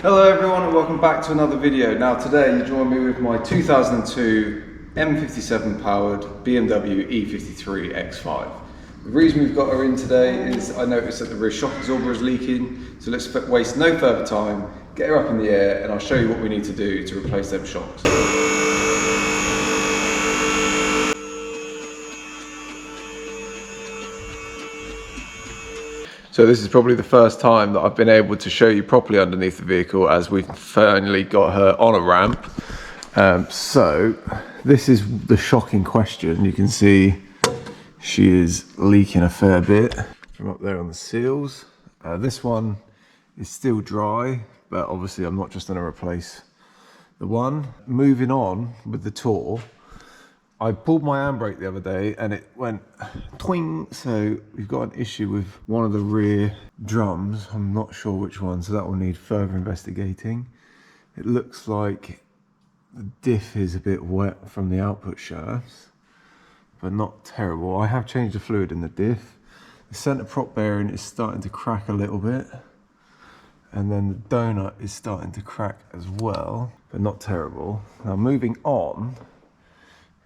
Hello everyone and welcome back to another video. Now today you join me with my 2002 M57 powered BMW E53 X5. The reason we've got her in today is I noticed that the rear shock absorber is leaking, so let's waste no further time, get her up in the air and I'll show you what we need to do to replace them shocks. So this is probably the first time that I've been able to show you properly underneath the vehicle, as we've finally got her on a ramp. So this is the shock in question. You can see she is leaking a fair bit from up there on the seals. This one is still dry, but obviously I'm not just going to replace the one. Moving on with the tour. I pulled my handbrake the other day and it went twing, so we've got an issue with one of the rear drums. I'm not sure which one, so that will need further investigating. It looks like the diff is a bit wet from the output shafts, but not terrible. I have changed the fluid in the diff. The centre prop bearing is starting to crack a little bit, and then the donut is starting to crack as well, but not terrible. Now moving on,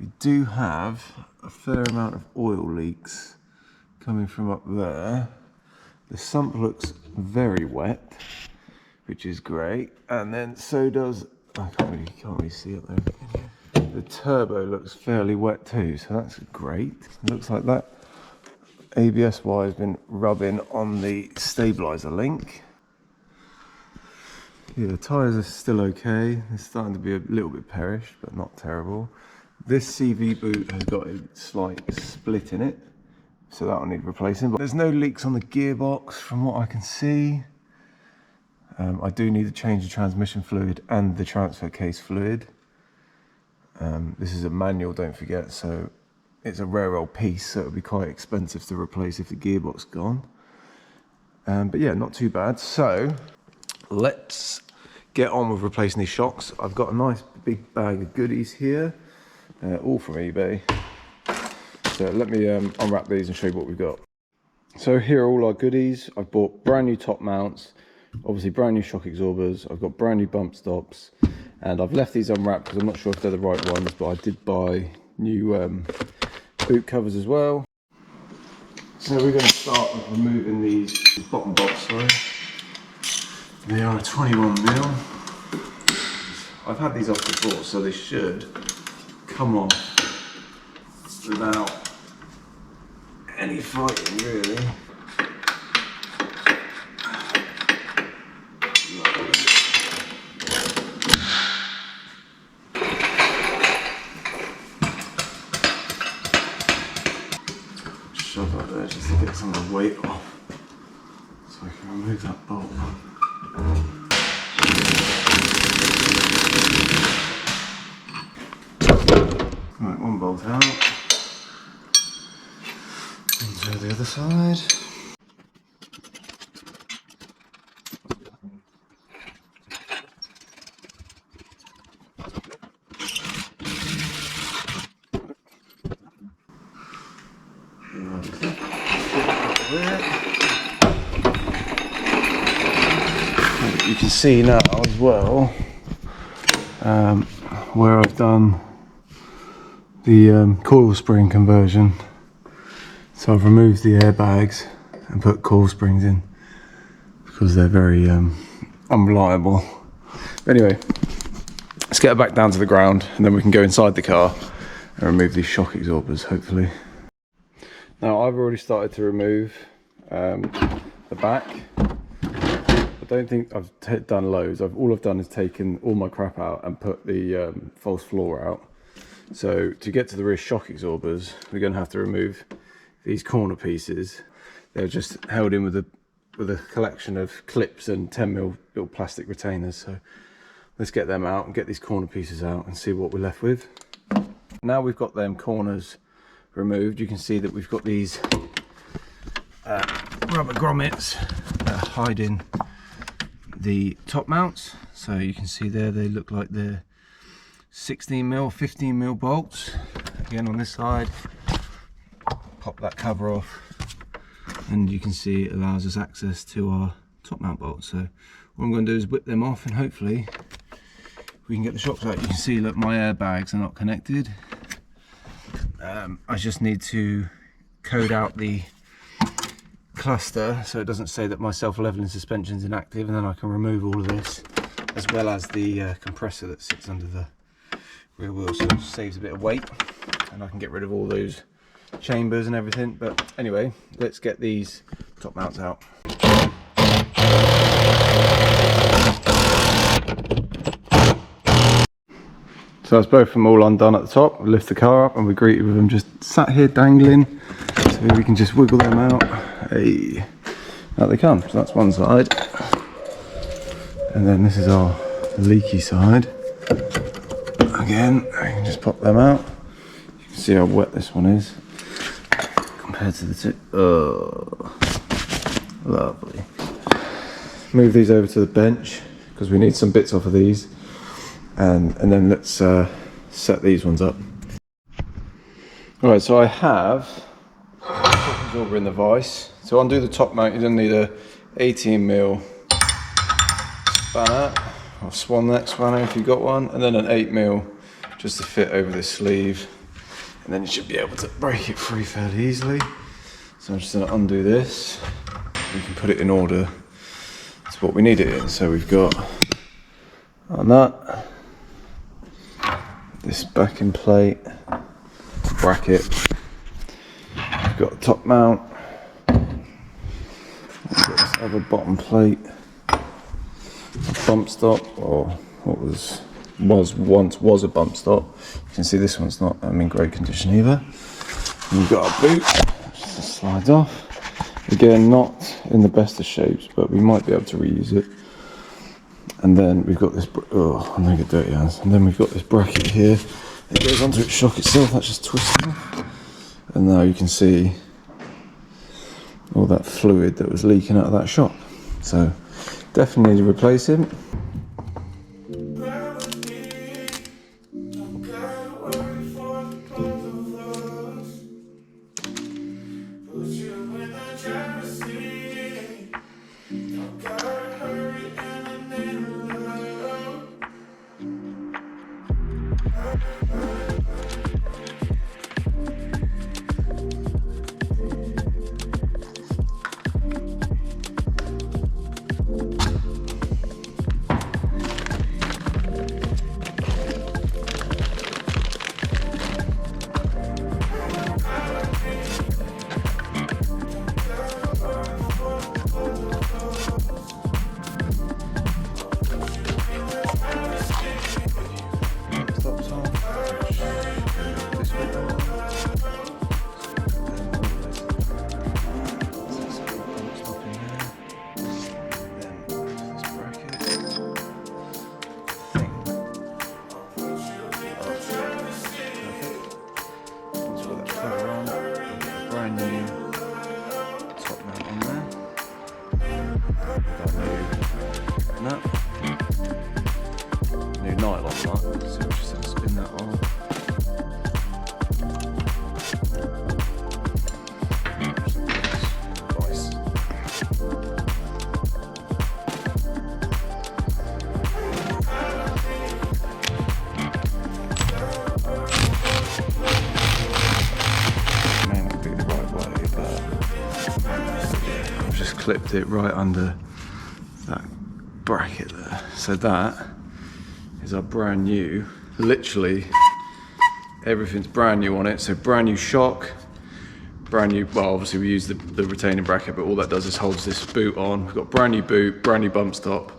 we do have a fair amount of oil leaks coming from up there. The sump looks very wet, which is great. And then so does, I can't really see it there. The turbo looks fairly wet too, so that's great. It looks like that ABS wire has been rubbing on the stabilizer link. Yeah, the tyres are still okay. They're starting to be a little bit perished, but not terrible. This CV boot has got a slight split in it, so that will need replacing. But there's no leaks on the gearbox from what I can see. I do need to change the transmission fluid and the transfer case fluid. This is a manual, don't forget, so it's a rare old piece, so it'll be quite expensive to replace if the gearbox is gone. But yeah, not too bad. So let's get on with replacing these shocks. I've got a nice big bag of goodies here. All from eBay. So let me unwrap these and show you what we've got. So here are all our goodies. I've bought brand new top mounts, obviously brand new shock absorbers. I've got brand new bump stops, and I've left these unwrapped because I'm not sure if they're the right ones, but I did buy new boot covers as well. So we're going to start with removing these bottom bolts. Sorry, they are a 21mm. I've had these off before, so they should come off without any fighting, really. Shove that there just to get some of the weight off, so I can remove that bolt. Right, one bolt out. Into the other side. You can see now as well where I've done the coil spring conversion. So I've removed the airbags and put coil springs in because they're very unreliable. But anyway, let's get it back down to the ground and then we can go inside the car and remove these shock absorbers, hopefully. Now I've already started to remove the back. I don't think I've done loads. All I've done is taken all my crap out and put the false floor out. So to get to the rear shock absorbers, we're going to have to remove these corner pieces. They're just held in with a collection of clips and 10mm little plastic retainers. So let's get them out and get these corner pieces out and see what we're left with. Now we've got them corners removed, you can see that we've got these rubber grommets hiding the top mounts. So you can see there they look like they're 16mm, 15mm bolts. Again on this side, pop that cover off and you can see it allows us access to our top mount bolts. So what I'm going to do is whip them off, and hopefully we can get the shocks out. You can see, look, my airbags are not connected. I just need to code out the cluster so it doesn't say that my self-leveling suspension is inactive, and then I can remove all of this, as well as the compressor that sits under the rear wheel, so it saves a bit of weight, and I can get rid of all those chambers and everything. But anyway, let's get these top mounts out. So that's both of them all undone at the top. We lift the car up and we're greeted with them just sat here dangling, so we can just wiggle them out. Hey, out they come. So that's one side, and then this is our leaky side. Again, I can just pop them out. You can see how wet this one is compared to the two. Oh, lovely. Move these over to the bench because we need some bits off of these. And then let's set these ones up. Alright, so I have absorber in the vise. To undo the top mount, you then need a 18mm spanner, or swan neck spanner if you've got one, and then an 8mm just to fit over this sleeve. And then you should be able to break it free fairly easily. So I'm just going to undo this. We can put it in order to what we need it in. So we've got our nut, this backing plate, bracket, we've got a top mount, we've got this other bottom plate, a bump stop, or what was once a bump stop. You can see this one's not in great condition either. And we've got our boot, which just slides off. Again, not in the best of shapes, but we might be able to reuse it. And then we've got this, oh, I'm gonna get dirty hands. And then we've got this bracket here. It goes onto its shock itself, that's just twisting off. And now you can see all that fluid that was leaking out of that shock. So definitely need to replace him. New nylon nut, so we're just going to spin that on. May not be the right way, but I've just clipped it right under that bracket there. So that is our brand new, literally everything's brand new on it. So brand new shock, brand new, well obviously we use the retaining bracket, but all that does is holds this boot on. We've got brand new boot, brand new bump stop,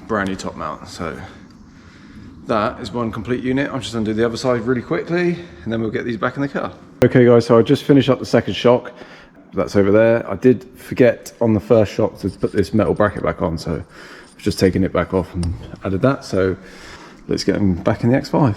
brand new top mount. So that is one complete unit. I'm just gonna do the other side really quickly and then we'll get these back in the car. Okay guys, so I just finished up the second shock. That's over there. I did forget on the first shock to put this metal bracket back on, so I've just taken it back off and added that. So let's get them back in the X5.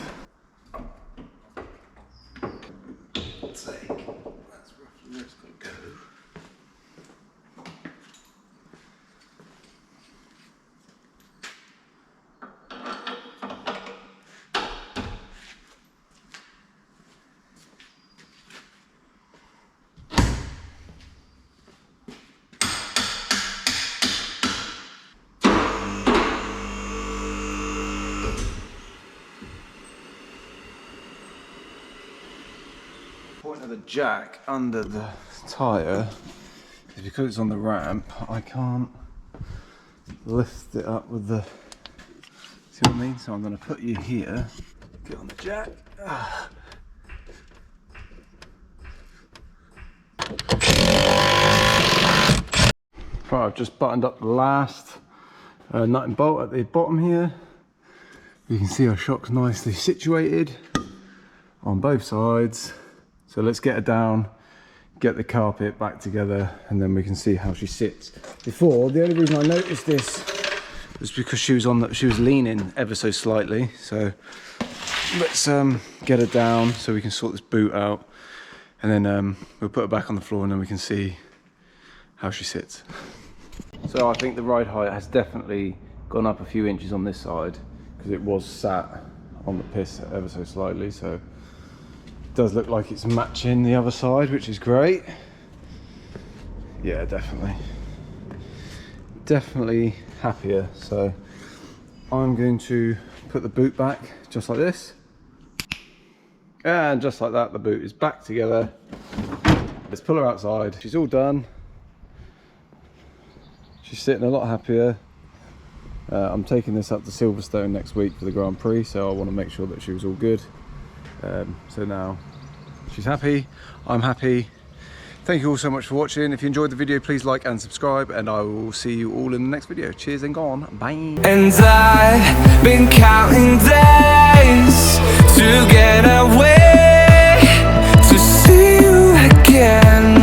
Point of the jack under the tyre is because it's on the ramp, I can't lift it up with the, see what I mean? So I'm going to put you here, get on the jack. Right, I've just buttoned up the last nut and bolt at the bottom here. You can see our shock's nicely situated on both sides. So let's get her down, get the carpet back together, and then we can see how she sits. Before, the only reason I noticed this was because she was leaning ever so slightly. So let's get her down so we can sort this boot out, and then we'll put her back on the floor, and then we can see how she sits. So I think the ride height has definitely gone up a few inches on this side because it was sat on the piss ever so slightly. So it does look like it's matching the other side, which is great. Yeah, definitely happier. So I'm going to put the boot back just like this, and just like that the boot is back together. Let's pull her outside. She's all done. She's sitting a lot happier. I'm taking this up to Silverstone next week for the Grand Prix, so I want to make sure that she was all good. So now she's happy, I'm happy. Thank you all so much for watching. If you enjoyed the video, please like and subscribe, and I will see you all in the next video. Cheers and go on, bye. And I've been counting days to get away, to see you again.